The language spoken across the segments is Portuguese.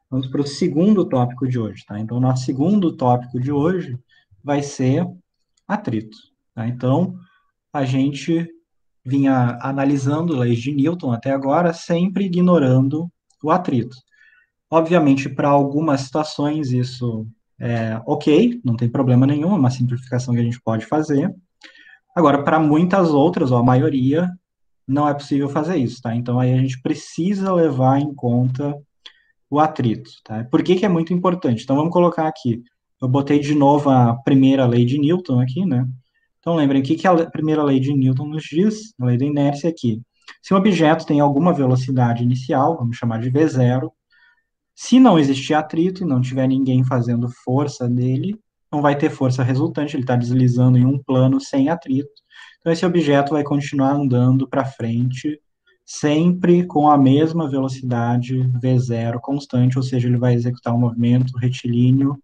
Vamos para o segundo tópico de hoje, tá? Então, nosso segundo tópico de hoje vai ser atrito, tá? Então, a gente vinha analisando leis de Newton até agora, sempre ignorando o atrito. Obviamente, para algumas situações isso é ok, não tem problema nenhum, é uma simplificação que a gente pode fazer. Agora, para muitas outras, ou a maioria, não é possível fazer isso, tá? Então, aí a gente precisa levar em conta o atrito, tá? Por que que é muito importante? Então, vamos colocar aqui. Eu botei de novo a primeira lei de Newton aqui, né? Então, lembrem, o que que a primeira lei de Newton nos diz? A lei da inércia aqui. Se um objeto tem alguma velocidade inicial, vamos chamar de V0, se não existir atrito e não tiver ninguém fazendo força nele, não vai ter força resultante, ele está deslizando em um plano sem atrito. Então, esse objeto vai continuar andando para frente, sempre com a mesma velocidade V0 constante, ou seja, ele vai executar um movimento retilíneo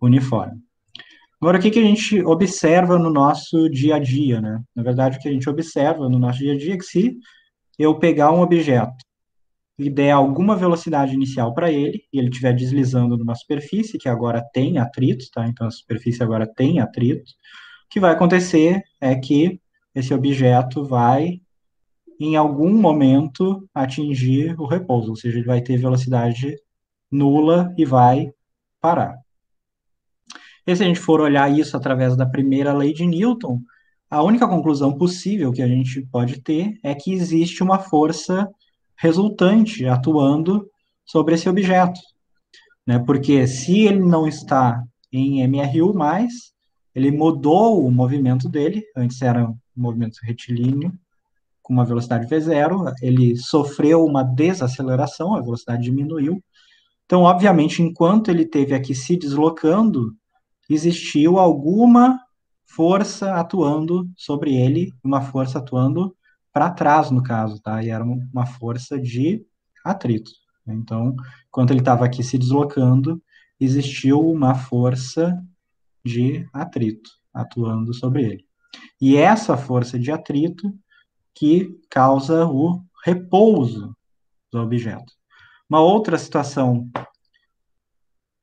uniforme. Agora, o que que a gente observa no nosso dia a dia, né? Na verdade, o que a gente observa no nosso dia a dia é que se eu pegar um objeto e der alguma velocidade inicial para ele, e ele estiver deslizando numa superfície que agora tem atrito, tá? Então a superfície agora tem atrito, o que vai acontecer é que esse objeto vai, em algum momento, atingir o repouso, ou seja, ele vai ter velocidade nula e vai parar. E se a gente for olhar isso através da primeira lei de Newton, a única conclusão possível que a gente pode ter é que existe uma força resultante atuando sobre esse objeto, né? Porque se ele não está em MRU+, ele mudou o movimento dele, antes era um movimento retilíneo, com uma velocidade V0, ele sofreu uma desaceleração, a velocidade diminuiu. Então, obviamente, enquanto ele esteve aqui se deslocando, existiu alguma força atuando sobre ele, uma força atuando para trás, no caso, tá? E era uma força de atrito. Então, enquanto ele estava aqui se deslocando, existiu uma força de atrito atuando sobre ele. E essa força de atrito que causa o repouso do objeto. Uma outra situação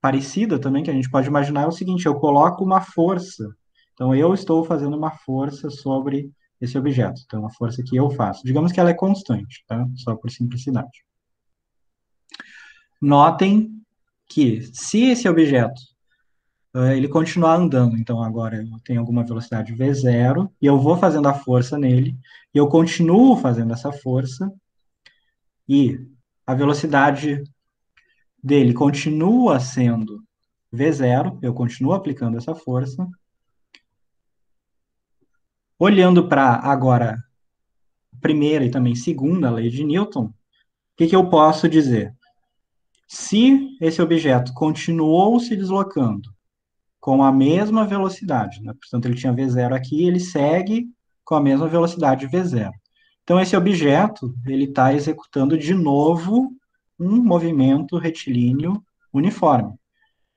parecida também que a gente pode imaginar é o seguinte: eu coloco uma força. Então, eu estou fazendo uma força sobre esse objeto. Então, a força que eu faço. Digamos que ela é constante, tá? Só por simplicidade. Notem que se esse objeto ele continuar andando, então agora eu tenho alguma velocidade V0 e eu vou fazendo a força nele, e eu continuo fazendo essa força, e a velocidade dele continua sendo V0, eu continuo aplicando essa força. Olhando para agora primeira e também segunda lei de Newton, o que que eu posso dizer? Se esse objeto continuou se deslocando com a mesma velocidade, né? Portanto, ele tinha V0 aqui, ele segue com a mesma velocidade V0. Então, esse objeto, ele está executando de novo um movimento retilíneo uniforme.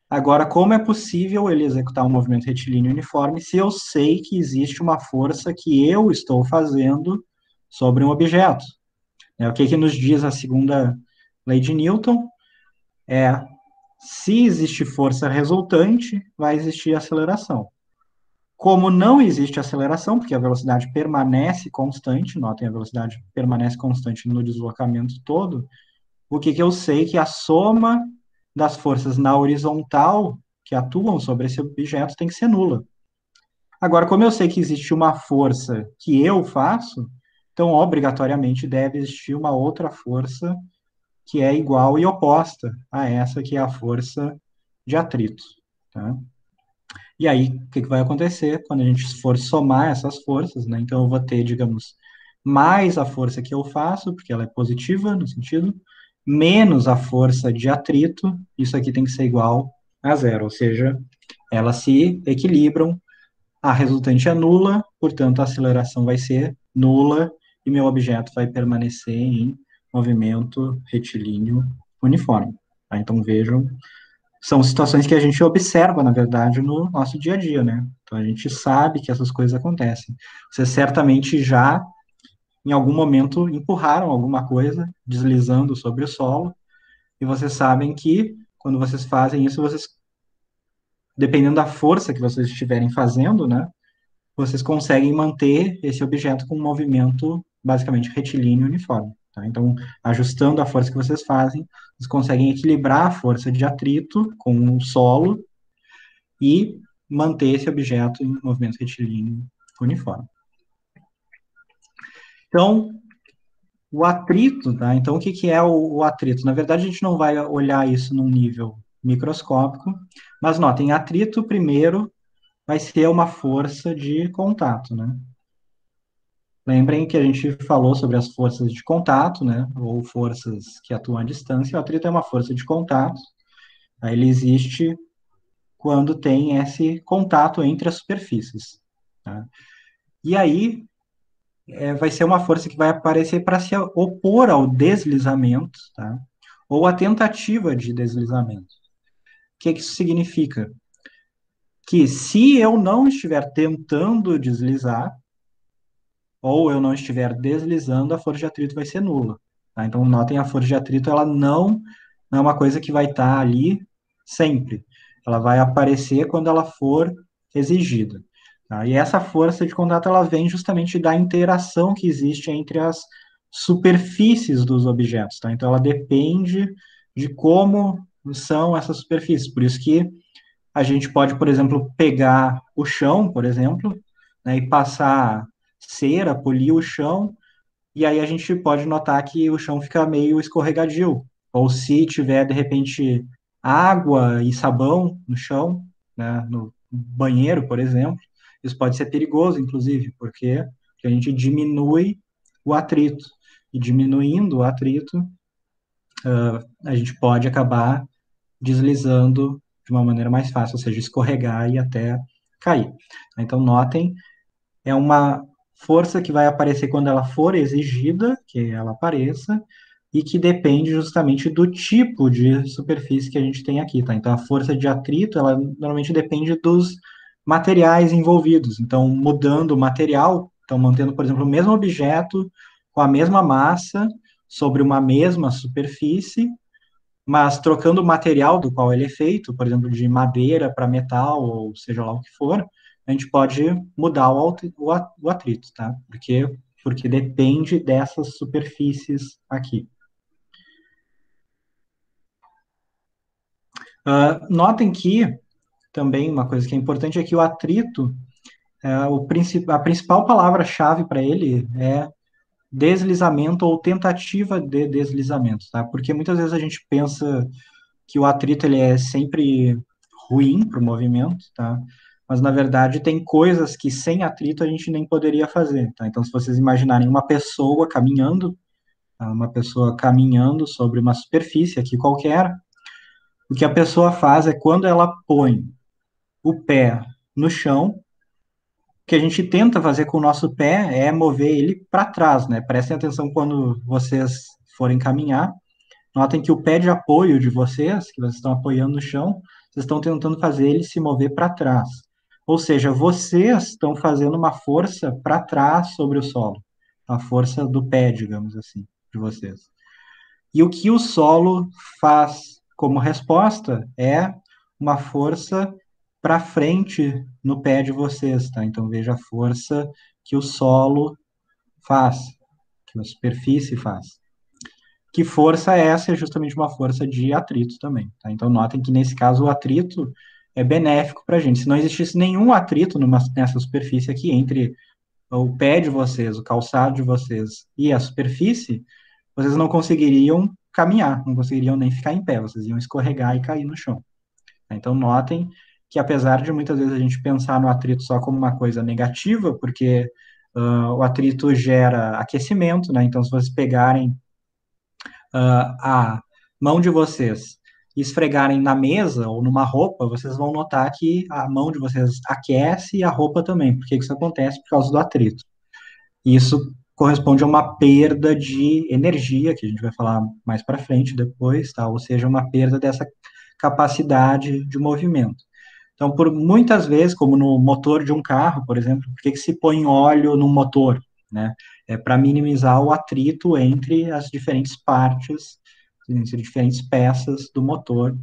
Agora, como é possível ele executar um movimento retilíneo uniforme se eu sei que existe uma força que eu estou fazendo sobre um objeto? O que que nos diz a segunda lei de Newton? É, se existe força resultante, vai existir aceleração. Como não existe aceleração, porque a velocidade permanece constante, notem, a velocidade permanece constante no deslocamento todo, o que que eu sei? Que a soma das forças na horizontal que atuam sobre esse objeto tem que ser nula. Agora, como eu sei que existe uma força que eu faço, então obrigatoriamente deve existir uma outra força que é igual e oposta a essa que é a força de atrito, tá? E aí, o que que vai acontecer quando a gente for somar essas forças, né? Então, eu vou ter, digamos, mais a força que eu faço, porque ela é positiva no sentido, menos a força de atrito, isso aqui tem que ser igual a zero, ou seja, elas se equilibram, a resultante é nula, portanto, a aceleração vai ser nula e meu objeto vai permanecer em movimento retilíneo uniforme, tá? Então, vejam, são situações que a gente observa, na verdade, no nosso dia a dia, né? Então a gente sabe que essas coisas acontecem. Vocês certamente já, em algum momento, empurraram alguma coisa deslizando sobre o solo, e vocês sabem que quando vocês fazem isso, vocês, dependendo da força que vocês estiverem fazendo, né, vocês conseguem manter esse objeto com um movimento basicamente retilíneo e uniforme. Tá? Então, ajustando a força que vocês fazem, vocês conseguem equilibrar a força de atrito com o solo e manter esse objeto em movimento retilíneo uniforme. Então, o atrito, tá? Então, o que, que é o atrito? Na verdade, a gente não vai olhar isso num nível microscópico, mas notem, atrito primeiro vai ser uma força de contato, né? Lembrem que a gente falou sobre as forças de contato, né? Ou forças que atuam à distância. O atrito é uma força de contato. Aí ele existe quando tem esse contato entre as superfícies. Tá? E aí vai ser uma força que vai aparecer para se opor ao deslizamento, tá? Ou a tentativa de deslizamento. O que, que isso significa? Que se eu não estiver tentando deslizar, ou eu não estiver deslizando, a força de atrito vai ser nula. Tá? Então, notem, a força de atrito, ela não é uma coisa que vai estar ali sempre. Ela vai aparecer quando ela for exigida. Tá? E essa força de contato, ela vem justamente da interação que existe entre as superfícies dos objetos. Tá? Então, ela depende de como são essas superfícies. Por isso que a gente pode, por exemplo, pegar o chão, por exemplo, né, e passar cera, polir o chão, e aí a gente pode notar que o chão fica meio escorregadio. Ou se tiver, de repente, água e sabão no chão, né, no banheiro, por exemplo, isso pode ser perigoso, inclusive, porque a gente diminui o atrito. E diminuindo o atrito, a gente pode acabar deslizando de uma maneira mais fácil, ou seja, escorregar e até cair. Então, notem, é uma força que vai aparecer quando ela for exigida, que ela apareça, e que depende justamente do tipo de superfície que a gente tem aqui, tá? Então, a força de atrito, ela normalmente depende dos materiais envolvidos. Então, mudando o material, então mantendo, por exemplo, o mesmo objeto com a mesma massa sobre uma mesma superfície, mas trocando o material do qual ele é feito, por exemplo, de madeira para metal, ou seja lá o que for, a gente pode mudar o atrito, tá? Porque depende dessas superfícies aqui. Notem que, também, uma coisa que é importante é que o atrito, a principal palavra-chave para ele é deslizamento ou tentativa de deslizamento, tá? Porque muitas vezes a gente pensa que o atrito ele é sempre ruim para o movimento, tá? Mas na verdade tem coisas que sem atrito a gente nem poderia fazer, tá? Então se vocês imaginarem uma pessoa caminhando sobre uma superfície aqui qualquer, o que a pessoa faz é quando ela põe o pé no chão, o que a gente tenta fazer com o nosso pé é mover ele para trás, né? Prestem atenção quando vocês forem caminhar. Notem que o pé de apoio de vocês, que vocês estão apoiando no chão, vocês estão tentando fazer ele se mover para trás. Ou seja, vocês estão fazendo uma força para trás sobre o solo. A força do pé, digamos assim, de vocês. E o que o solo faz como resposta é uma força para frente no pé de vocês, tá? Então veja a força que o solo faz, que a superfície faz. Que força é essa? É justamente uma força de atrito também. Tá? Então, notem que nesse caso o atrito é benéfico para a gente. Se não existisse nenhum atrito nessa superfície aqui, entre o pé de vocês, o calçado de vocês e a superfície, vocês não conseguiriam caminhar, não conseguiriam nem ficar em pé, vocês iam escorregar e cair no chão. Tá? Então, notem que apesar de muitas vezes a gente pensar no atrito só como uma coisa negativa, porque o atrito gera aquecimento, né? Então, se vocês pegarem a mão de vocês e esfregarem na mesa ou numa roupa, vocês vão notar que a mão de vocês aquece e a roupa também. Por que isso acontece? Por causa do atrito. E isso corresponde a uma perda de energia, que a gente vai falar mais para frente depois, tá? Ou seja, uma perda dessa capacidade de movimento. Então, por muitas vezes, como no motor de um carro, por exemplo, por que se põe óleo no motor, né? É para minimizar o atrito entre as diferentes partes, entre diferentes peças do motor,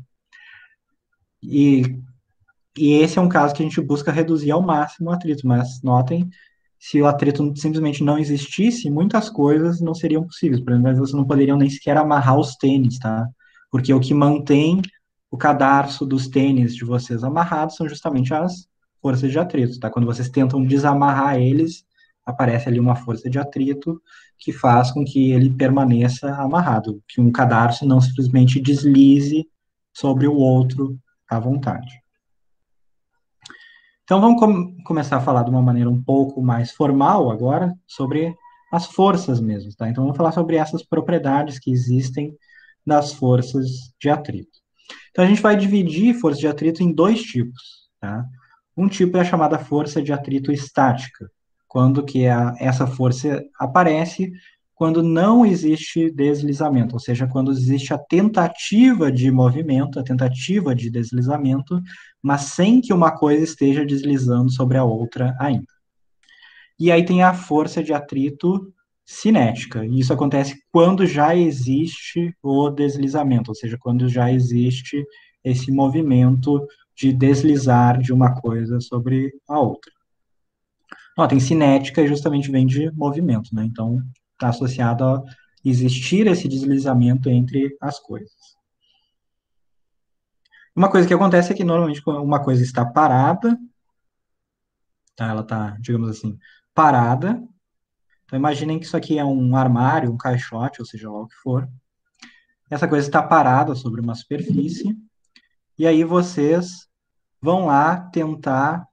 E, e esse é um caso que a gente busca reduzir ao máximo o atrito, mas notem, se o atrito simplesmente não existisse, muitas coisas não seriam possíveis. Por exemplo, vocês não poderiam nem sequer amarrar os tênis, tá? Porque o que mantém o cadarço dos tênis de vocês amarrados são justamente as forças de atrito, tá? Quando vocês tentam desamarrar eles, aparece ali uma força de atrito que faz com que ele permaneça amarrado, que um cadarço não simplesmente deslize sobre o outro à vontade. Então vamos começar a falar de uma maneira um pouco mais formal agora sobre as forças mesmo, tá? Então vamos falar sobre essas propriedades que existem das forças de atrito. Então a gente vai dividir força de atrito em dois tipos, tá? Um tipo é a chamada força de atrito estática, quando que essa força aparece quando não existe deslizamento, ou seja, quando existe a tentativa de movimento, a tentativa de deslizamento, mas sem que uma coisa esteja deslizando sobre a outra ainda. E aí tem a força de atrito cinética. E isso acontece quando já existe o deslizamento, ou seja, quando já existe esse movimento de deslizar de uma coisa sobre a outra. Tem cinética e justamente vem de movimento, né? Então, está associado a existir esse deslizamento entre as coisas. Uma coisa que acontece é que normalmente quando uma coisa está parada, tá? Ela está, digamos assim, parada. Então, imaginem que isso aqui é um armário, um caixote, ou seja lá o que for. Essa coisa está parada sobre uma superfície, e aí vocês vão lá tentar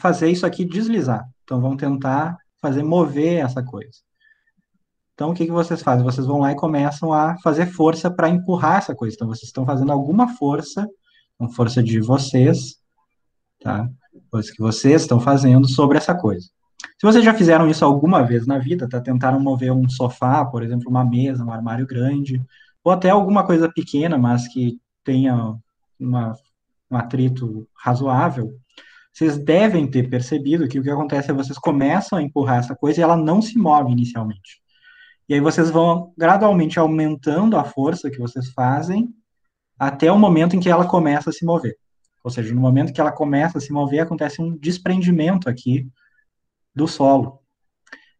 fazer isso aqui deslizar. Então, vão tentar fazer mover essa coisa. Então, o que que vocês fazem? Vocês vão lá e começam a fazer força para empurrar essa coisa. Então, vocês estão fazendo alguma força, uma força de vocês, tá? Coisa que vocês estão fazendo sobre essa coisa. Se vocês já fizeram isso alguma vez na vida, tá? Tentaram mover um sofá, por exemplo, uma mesa, um armário grande, ou até alguma coisa pequena, mas que tenha uma, um atrito razoável, vocês devem ter percebido que o que acontece é que vocês começam a empurrar essa coisa e ela não se move inicialmente. E aí vocês vão gradualmente aumentando a força que vocês fazem até o momento em que ela começa a se mover. Ou seja, no momento que ela começa a se mover, acontece um desprendimento aqui do solo.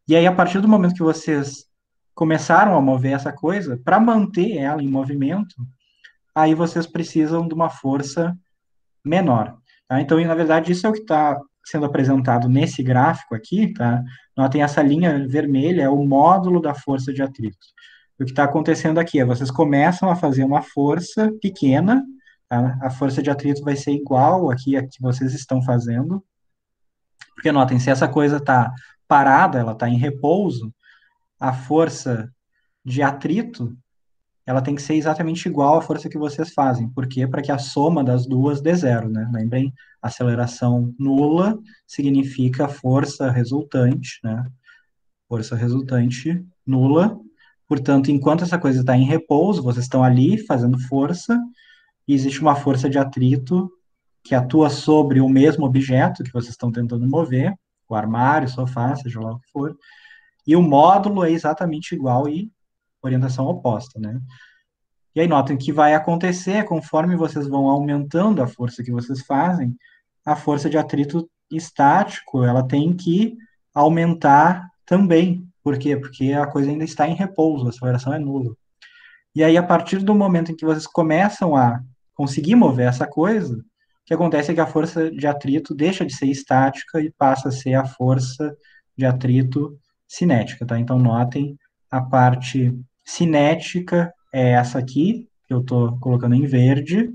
E aí, a partir do momento que vocês começaram a mover essa coisa, para manter ela em movimento, aí vocês precisam de uma força menor. Tá? Então, na verdade, isso é o que está sendo apresentado nesse gráfico aqui, tá? Notem essa linha vermelha, é o módulo da força de atrito. O que está acontecendo aqui é vocês começam a fazer uma força pequena, tá? A força de atrito vai ser igual aqui a que vocês estão fazendo, porque notem, se essa coisa está parada, ela está em repouso, a força de atrito ela tem que ser exatamente igual à força que vocês fazem. Por quê? Para que a soma das duas dê zero, né? Lembrem, aceleração nula significa força resultante, né? Força resultante nula. Portanto, enquanto essa coisa está em repouso, vocês estão ali fazendo força, e existe uma força de atrito que atua sobre o mesmo objeto que vocês estão tentando mover, o armário, o sofá, seja lá o que for, e o módulo é exatamente igual e orientação oposta, né? E aí notem que vai acontecer conforme vocês vão aumentando a força que vocês fazem, a força de atrito estático, ela tem que aumentar também. Por quê? Porque a coisa ainda está em repouso, a aceleração é nula. E aí, a partir do momento em que vocês começam a conseguir mover essa coisa, o que acontece é que a força de atrito deixa de ser estática e passa a ser a força de atrito cinética, tá? Então, notem, a parte cinética é essa aqui, que eu estou colocando em verde,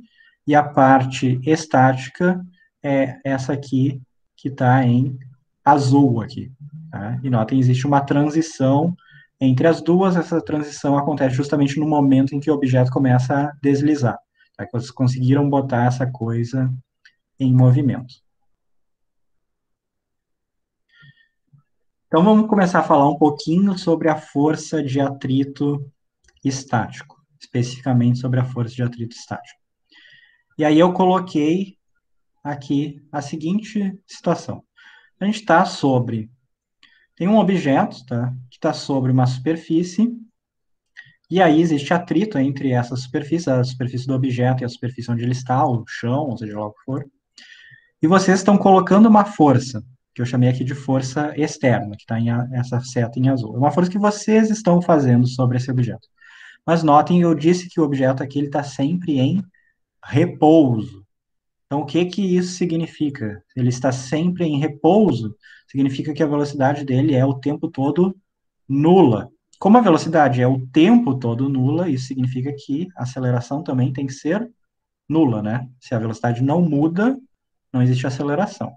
e a parte estática é essa aqui, que está em azul aqui, tá? E notem, existe uma transição entre as duas, essa transição acontece justamente no momento em que o objeto começa a deslizar. Tá? Que vocês conseguiram botar essa coisa em movimento. Então vamos começar a falar um pouquinho sobre a força de atrito estático, especificamente sobre a força de atrito estático. E aí eu coloquei aqui a seguinte situação. A gente está sobre, tem um objeto, tá, que está sobre uma superfície, E aí existe atrito entre essas superfícies, a superfície do objeto e a superfície onde ele está, o chão, ou seja lá o que for. E vocês estão colocando uma força, que eu chamei aqui de força externa, que está em essa seta em azul. É uma força que vocês estão fazendo sobre esse objeto. Mas notem, eu disse que o objeto aqui está sempre em repouso. Então, o que que isso significa? Ele está sempre em repouso, significa que a velocidade dele é o tempo todo nula. Como a velocidade é o tempo todo nula, isso significa que a aceleração também tem que ser nula, né? Se a velocidade não muda, não existe aceleração.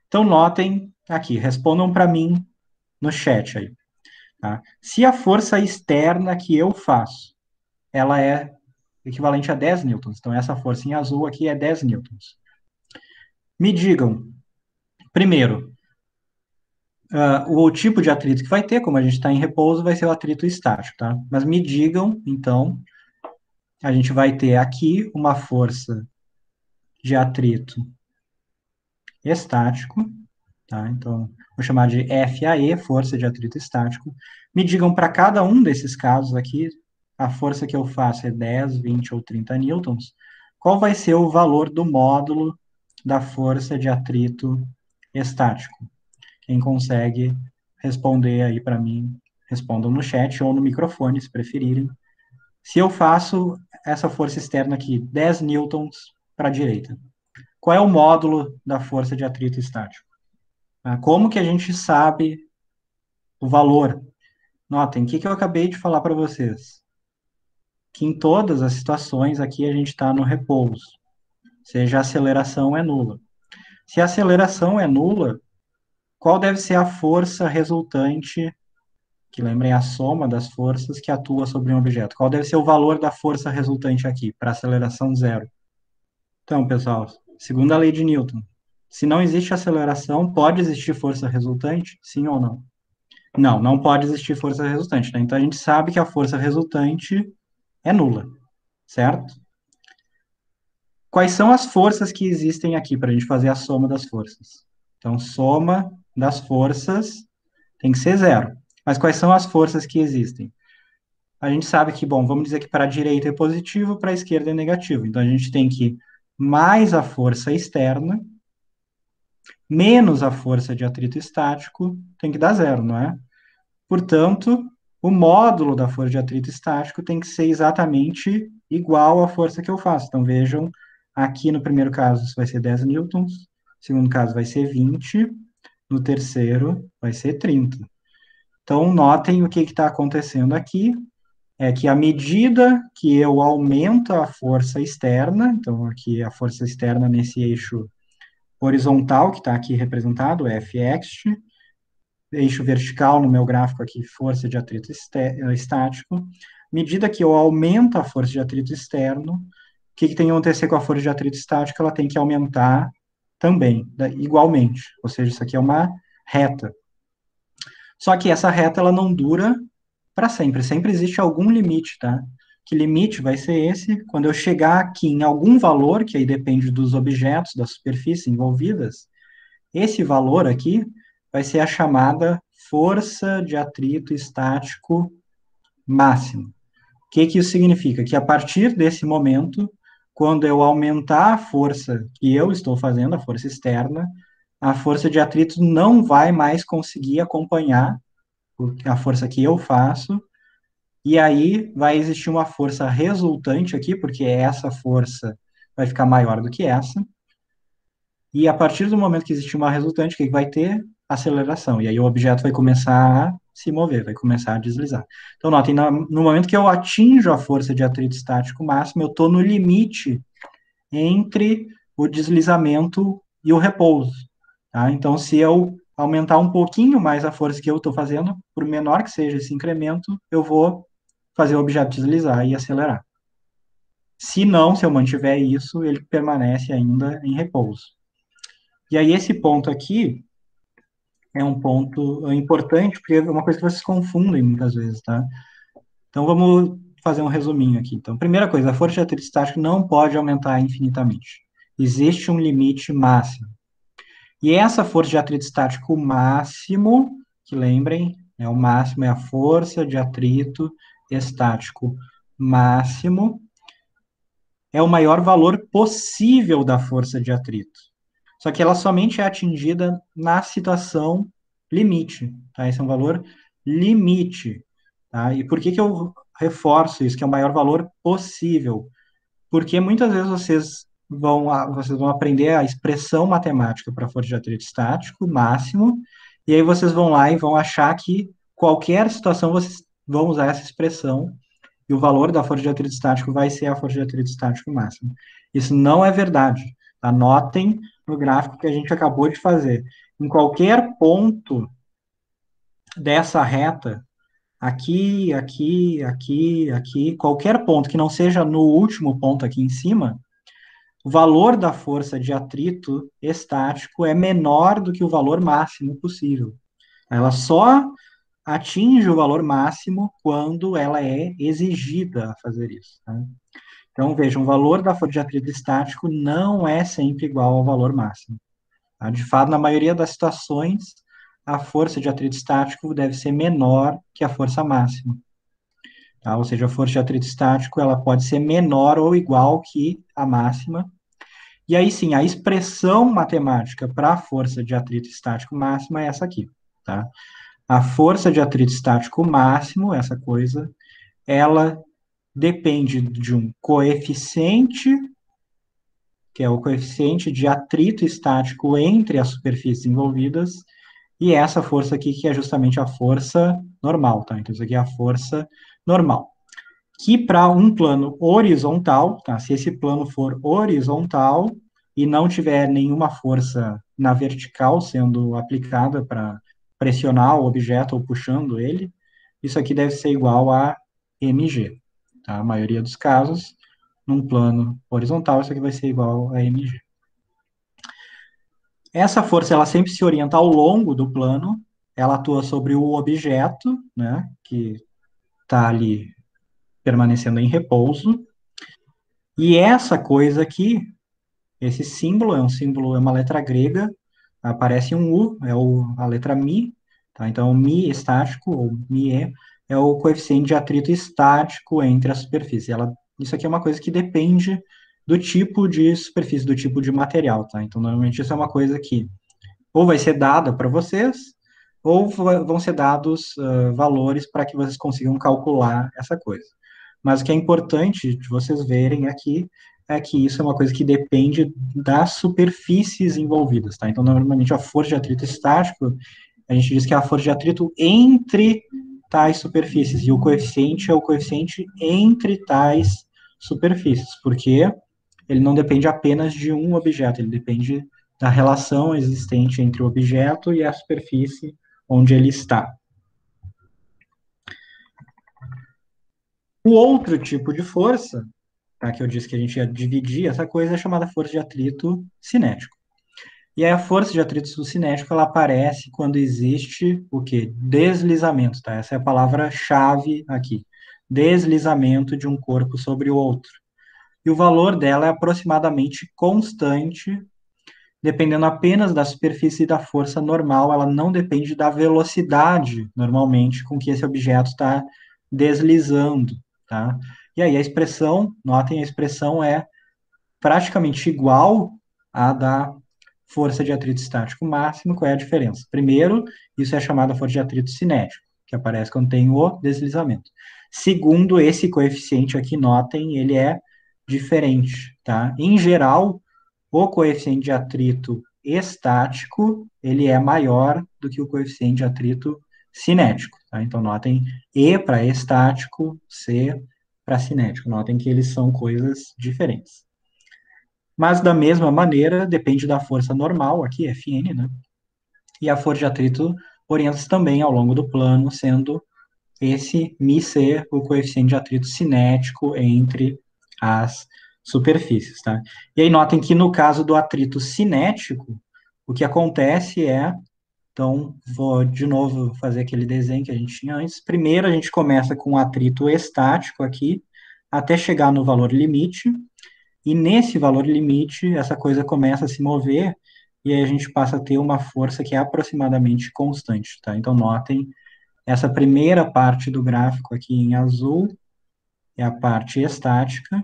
Então, notem aqui, respondam para mim no chat aí. Tá? Se a força externa que eu faço, ela é equivalente a 10 newtons, então essa força em azul aqui é 10 newtons. Me digam, primeiro, o tipo de atrito que vai ter, como a gente está em repouso, vai ser o atrito estático, tá? Mas me digam, então, a gente vai ter aqui uma força de atrito estático, tá? Então, vou chamar de FAE, força de atrito estático. Me digam para cada um desses casos aqui, a força que eu faço é 10, 20 ou 30 newtons, qual vai ser o valor do módulo da força de atrito estático? Quem consegue responder aí para mim, respondam no chat ou no microfone, se preferirem. Se eu faço essa força externa aqui, 10 newtons para a direita, qual é o módulo da força de atrito estático? Como que a gente sabe o valor? Notem, o que eu acabei de falar para vocês? Que em todas as situações aqui a gente está no repouso, seja a aceleração é nula. Se a aceleração é nula, qual deve ser a força resultante, que lembrem a soma das forças que atua sobre um objeto? Qual deve ser o valor da força resultante aqui, para aceleração zero? Então, pessoal, segundo a lei de Newton, se não existe aceleração, pode existir força resultante? Sim ou não? Não, não pode existir força resultante, né? Então a gente sabe que a força resultante é nula, certo? Quais são as forças que existem aqui para a gente fazer a soma das forças? Então, soma das forças tem que ser zero. Mas quais são as forças que existem? A gente sabe que, bom, vamos dizer que para a direita é positivo, para a esquerda é negativo. Então a gente tem que mais a força externa menos a força de atrito estático tem que dar zero, não é? Portanto, o módulo da força de atrito estático tem que ser exatamente igual à força que eu faço. Então, vejam, aqui no primeiro caso isso vai ser 10 newtons, no segundo caso vai ser 20, no terceiro vai ser 30. Então, notem o que está acontecendo aqui, é que à medida que eu aumento a força externa, então aqui a força externa nesse eixo horizontal, que está aqui representado, Fx, eixo vertical no meu gráfico aqui, força de atrito estático. À medida que eu aumento a força de atrito externo, o que tem que acontecer com a força de atrito estático? Ela tem que aumentar também, igualmente. Ou seja, isso aqui é uma reta. Só que essa reta ela não dura para sempre. Sempre existe algum limite, tá? Que limite vai ser esse? Quando eu chegar aqui em algum valor, que aí depende dos objetos, da superfície envolvidas, esse valor aqui vai ser a chamada força de atrito estático máximo. O que isso significa? Que a partir desse momento, quando eu aumentar a força que eu estou fazendo, a força externa, a força de atrito não vai mais conseguir acompanhar a força que eu faço, e aí vai existir uma força resultante aqui, porque essa força vai ficar maior do que essa, e a partir do momento que existe uma resultante, o que vai ter? Aceleração. E aí o objeto vai começar a se mover, vai começar a deslizar. Então, notem, no momento que eu atinjo a força de atrito estático máximo, eu estou no limite entre o deslizamento e o repouso. Tá? Então, se eu aumentar um pouquinho mais a força que eu estou fazendo, por menor que seja esse incremento, eu vou fazer o objeto deslizar e acelerar. Se não, se eu mantiver isso, ele permanece ainda em repouso. E aí, esse ponto aqui é um ponto importante, porque é uma coisa que vocês confundem muitas vezes, tá? Então, vamos fazer um resuminho aqui. Então, primeira coisa, a força de atrito estático não pode aumentar infinitamente. Existe um limite máximo. E essa força de atrito estático máximo, que lembrem, é o máximo, é a força de atrito estático máximo é o maior valor possível da força de atrito. Só que ela somente é atingida na situação limite, tá? Esse é um valor limite, tá? E por que que eu reforço isso, que é o maior valor possível? Porque muitas vezes vocês vão aprender a expressão matemática para força de atrito estático máximo, e aí vocês vão lá e vão achar que qualquer situação vocês vão usar essa expressão e o valor da força de atrito estático vai ser a força de atrito estático máximo. Isso não é verdade. Anotem no gráfico que a gente acabou de fazer. Em qualquer ponto dessa reta, aqui, aqui, aqui, aqui, qualquer ponto que não seja no último ponto aqui em cima, o valor da força de atrito estático é menor do que o valor máximo possível. Ela só atinge o valor máximo quando ela é exigida a fazer isso. Tá? Então, vejam, o valor da força de atrito estático não é sempre igual ao valor máximo. Tá? De fato, na maioria das situações, a força de atrito estático deve ser menor que a força máxima. Tá? Ou seja, a força de atrito estático ela pode ser menor ou igual que a máxima. E aí sim, a expressão matemática para a força de atrito estático máxima é essa aqui. Tá? A força de atrito estático máximo, essa coisa, ela depende de um coeficiente que é o coeficiente de atrito estático entre as superfícies envolvidas, e essa força aqui, que é justamente a força normal, tá? Então, isso aqui é a força normal. Que para um plano horizontal, tá? Se esse plano for horizontal e não tiver nenhuma força na vertical sendo aplicada para pressionar o objeto ou puxando ele, isso aqui deve ser igual a mg, tá? A maioria dos casos, num plano horizontal, isso aqui vai ser igual a mg. Essa força, ela sempre se orienta ao longo do plano, ela atua sobre o objeto, né, que está ali permanecendo em repouso, e essa coisa aqui, esse símbolo, é um símbolo, é uma letra grega, aparece um U, a letra Mi, tá? Então, o Mi estático, ou Mi é o coeficiente de atrito estático entre as superfícies. Isso aqui é uma coisa que depende do tipo de superfície, do tipo de material, tá? Então, normalmente, isso é uma coisa que ou vai ser dada para vocês, ou vão ser dados valores para que vocês consigam calcular essa coisa. Mas o que é importante de vocês verem aqui é que isso é uma coisa que depende das superfícies envolvidas, tá? Então, normalmente, a força de atrito estático, a gente diz que é a força de atrito entre tais superfícies, e o coeficiente é o coeficiente entre tais superfícies, porque ele não depende apenas de um objeto, ele depende da relação existente entre o objeto e a superfície onde ele está. O outro tipo de força, tá, que eu disse que a gente ia dividir, essa coisa é chamada força de atrito cinético. E aí a força de atrito cinético, ela aparece quando existe o quê? Deslizamento, tá? Essa é a palavra-chave aqui. Deslizamento de um corpo sobre o outro. E o valor dela é aproximadamente constante, dependendo apenas da superfície e da força normal, ela não depende da velocidade, normalmente, com que esse objeto está deslizando, tá? E aí a expressão, notem, a expressão é praticamente igual à da força de atrito estático máximo. Qual é a diferença? Primeiro, isso é chamado força de atrito cinético, que aparece quando tem o deslizamento. Segundo, esse coeficiente aqui, notem, ele é diferente, tá? Em geral, o coeficiente de atrito estático, ele é maior do que o coeficiente de atrito cinético, tá? Então, notem E para estático, C para cinético. Notem que eles são coisas diferentes. Mas, da mesma maneira, depende da força normal, aqui, Fn, né? E a força de atrito orienta-se também ao longo do plano, sendo esse μc o coeficiente de atrito cinético entre as superfícies, tá? E aí notem que no caso do atrito cinético, o que acontece é, então vou de novo fazer aquele desenho que a gente tinha antes. Primeiro a gente começa com o atrito estático aqui, até chegar no valor limite, e nesse valor limite essa coisa começa a se mover, e aí a gente passa a ter uma força que é aproximadamente constante, tá? Então notem Essa primeira parte do gráfico aqui em azul é a parte estática,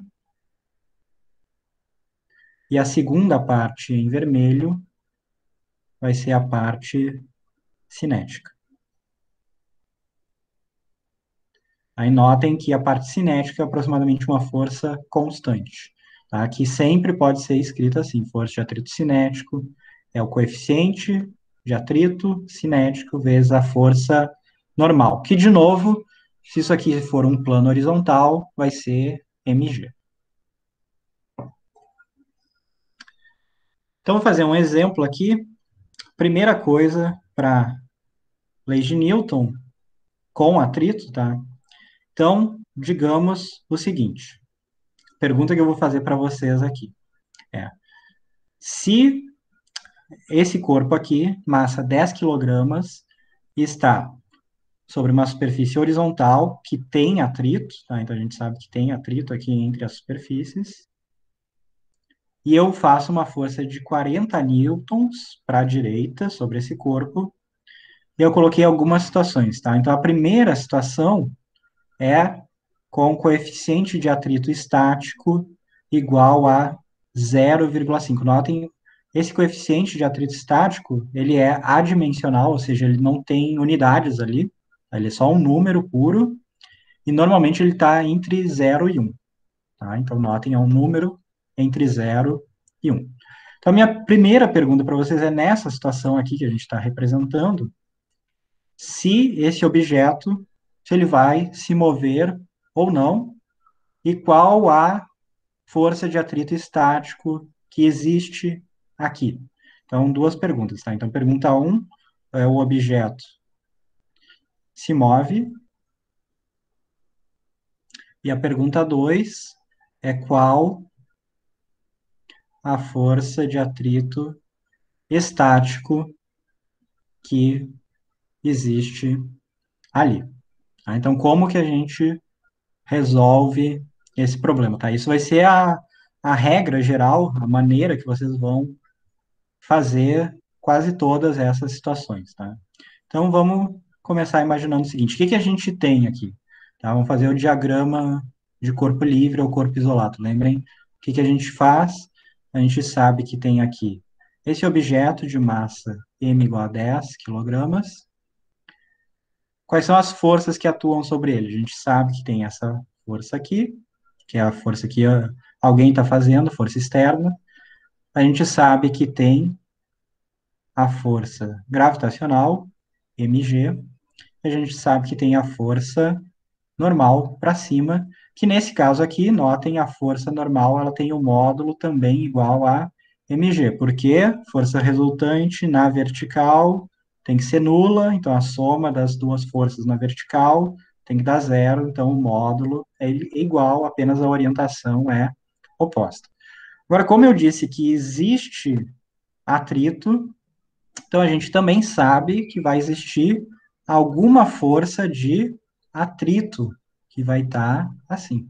e a segunda parte em vermelho vai ser a parte cinética. Aí notem que a parte cinética é aproximadamente uma força constante, tá? Que sempre pode ser escrita assim: força de atrito cinético é o coeficiente de atrito cinético vezes a força normal, que, de novo, se isso aqui for um plano horizontal, vai ser mg. Então, vou fazer um exemplo aqui. Primeira coisa, para leis de Newton com atrito, tá? Então, digamos o seguinte: pergunta que eu vou fazer para vocês aqui é: se esse corpo aqui, massa 10 quilogramas, está sobre uma superfície horizontal que tem atrito, tá? Então a gente sabe que tem atrito aqui entre as superfícies, e eu faço uma força de 40 newtons para a direita sobre esse corpo, e eu coloquei algumas situações, tá? Então a primeira situação é com coeficiente de atrito estático igual a 0,5. Notem, esse coeficiente de atrito estático, ele é adimensional, ou seja, ele não tem unidades ali, ele é só um número puro, e normalmente ele está entre 0 e 1. Tá? Então, notem, é um número entre 0 e 1. Então, a minha primeira pergunta para vocês é: nessa situação aqui que a gente está representando, se esse objeto, se ele vai se mover ou não, e qual a força de atrito estático que existe aqui. Então, duas perguntas, tá? Então, pergunta 1 é: o objeto se move, e a pergunta 2 é: qual a força de atrito estático que existe ali. Tá? Então, como que a gente resolve esse problema, tá? Isso vai ser a regra geral, a maneira que vocês vão fazer quase todas essas situações, tá? Então, vamos começar imaginando o seguinte: o que que a gente tem aqui? Tá? Vamos fazer o diagrama de corpo livre ou corpo isolado. Lembrem, o que que a gente faz? A gente sabe que tem aqui esse objeto de massa m igual a 10 quilogramas. Quais são as forças que atuam sobre ele? A gente sabe que tem essa força aqui, que é a força que alguém está fazendo, força externa. A gente sabe que tem a força gravitacional, mg. A gente sabe que tem a força normal para cima, que nesse caso aqui, notem, a força normal, ela tem o módulo também igual a mg, porque força resultante na vertical tem que ser nula, então a soma das duas forças na vertical tem que dar zero, então o módulo é igual, apenas a orientação é oposta. Agora, como eu disse que existe atrito, então a gente também sabe que vai existir alguma força de atrito que vai estar assim.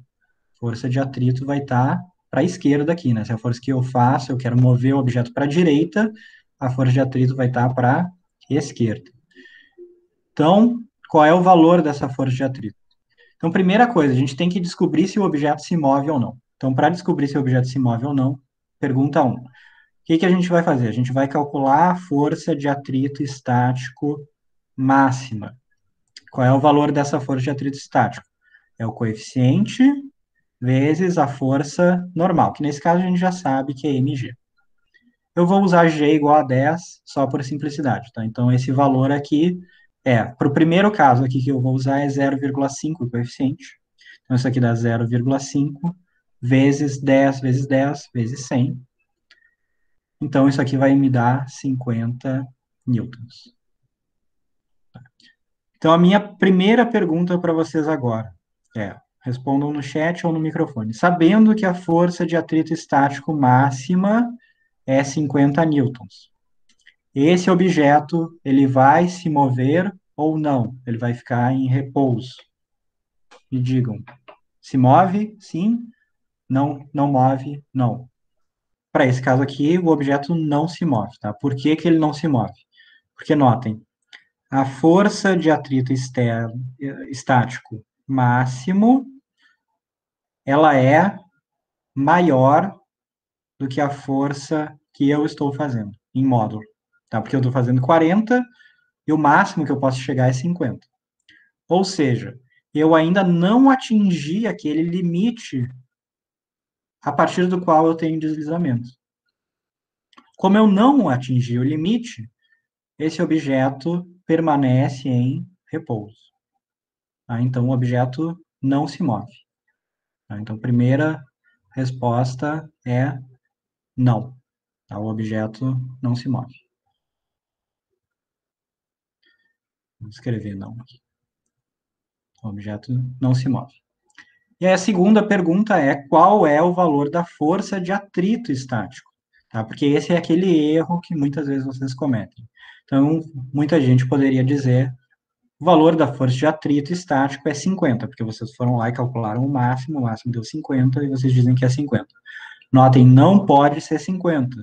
Força de atrito vai estar para a esquerda aqui, né? Se a força que eu faço, eu quero mover o objeto para a direita, a força de atrito vai estar para a esquerda. Então, qual é o valor dessa força de atrito? Então, primeira coisa, a gente tem que descobrir se o objeto se move ou não. Então, para descobrir se o objeto se move ou não, pergunta 1. O que que a gente vai fazer? A gente vai calcular a força de atrito estático máxima. Qual é o valor dessa força de atrito estático? É o coeficiente vezes a força normal, que nesse caso a gente já sabe que é mg. Eu vou usar g igual a 10 só por simplicidade, tá? Então, esse valor aqui para o primeiro caso aqui que eu vou usar é 0,5 o coeficiente. Então, isso aqui dá 0,5 vezes 10 vezes 10 vezes 100. Então, isso aqui vai me dar 50 newtons. Então, a minha primeira pergunta para vocês agora respondam no chat ou no microfone. Sabendo que a força de atrito estático máxima é 50 newtons, esse objeto, ele vai se mover ou não? Ele vai ficar em repouso? Me digam. Se move? Sim. Não, não move? Não. Para esse caso aqui, o objeto não se move, tá? Por que que ele não se move? Porque, notem, a força de atrito estático máximo, ela é maior do que a força que eu estou fazendo em módulo, tá? Porque eu estou fazendo 40 e o máximo que eu posso chegar é 50. Ou seja, eu ainda não atingi aquele limite a partir do qual eu tenho deslizamento. Como eu não atingi o limite, esse objeto permanece em repouso. Tá? Então, o objeto não se move. Tá? Então, a primeira resposta é não. Tá? O objeto não se move. Vou escrever não aqui. O objeto não se move. E aí a segunda pergunta é qual é o valor da força de atrito estático? Tá? Porque esse é aquele erro que muitas vezes vocês cometem. Então, muita gente poderia dizer o valor da força de atrito estático é 50, porque vocês foram lá e calcularam o máximo deu 50 e vocês dizem que é 50. Notem, não pode ser 50,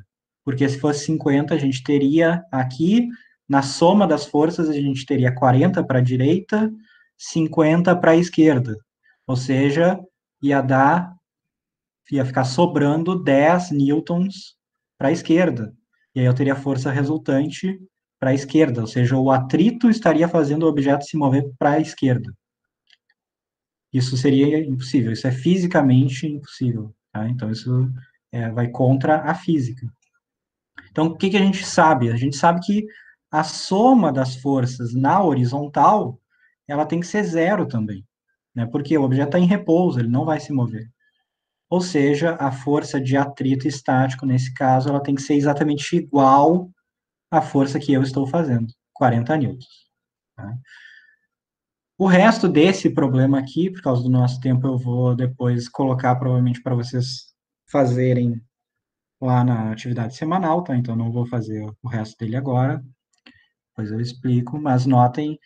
porque se fosse 50, a gente teria aqui, na soma das forças, a gente teria 40 para a direita, 50 para a esquerda. Ou seja, ia dar, ia ficar sobrando 10 newtons para a esquerda. E aí eu teria força resultante para a esquerda, ou seja, o atrito estaria fazendo o objeto se mover para a esquerda. Isso seria impossível, isso é fisicamente impossível. Tá? Então, isso vai contra a física. Então, o que, que a gente sabe? A gente sabe que a soma das forças na horizontal, ela tem que ser zero também, né? Porque o objeto está em repouso, ele não vai se mover. Ou seja, a força de atrito estático, nesse caso, ela tem que ser exatamente igual à força que eu estou fazendo, 40 newtons. Tá? O resto desse problema aqui, por causa do nosso tempo, eu vou depois colocar provavelmente para vocês fazerem lá na atividade semanal, tá? Então não vou fazer o resto dele agora, depois eu explico, mas notem,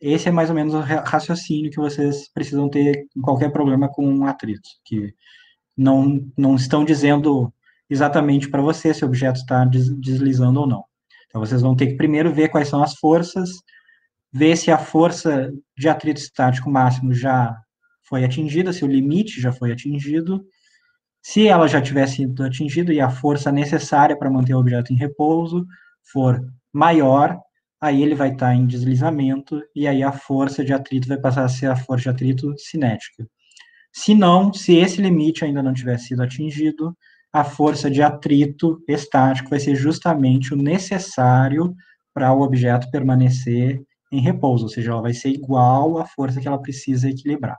esse é mais ou menos o raciocínio que vocês precisam ter em qualquer problema com atritos, que não estão dizendo exatamente para você se o objeto está deslizando ou não. Então vocês vão ter que primeiro ver quais são as forças, ver se a força de atrito estático máximo já foi atingida, se o limite já foi atingido. Se ela já tiver sido atingida e a força necessária para manter o objeto em repouso for maior, aí ele vai estar em deslizamento e aí a força de atrito vai passar a ser a força de atrito cinética. Se não, se esse limite ainda não tiver sido atingido, a força de atrito estático vai ser justamente o necessário para o objeto permanecer em repouso, ou seja, ela vai ser igual à força que ela precisa equilibrar.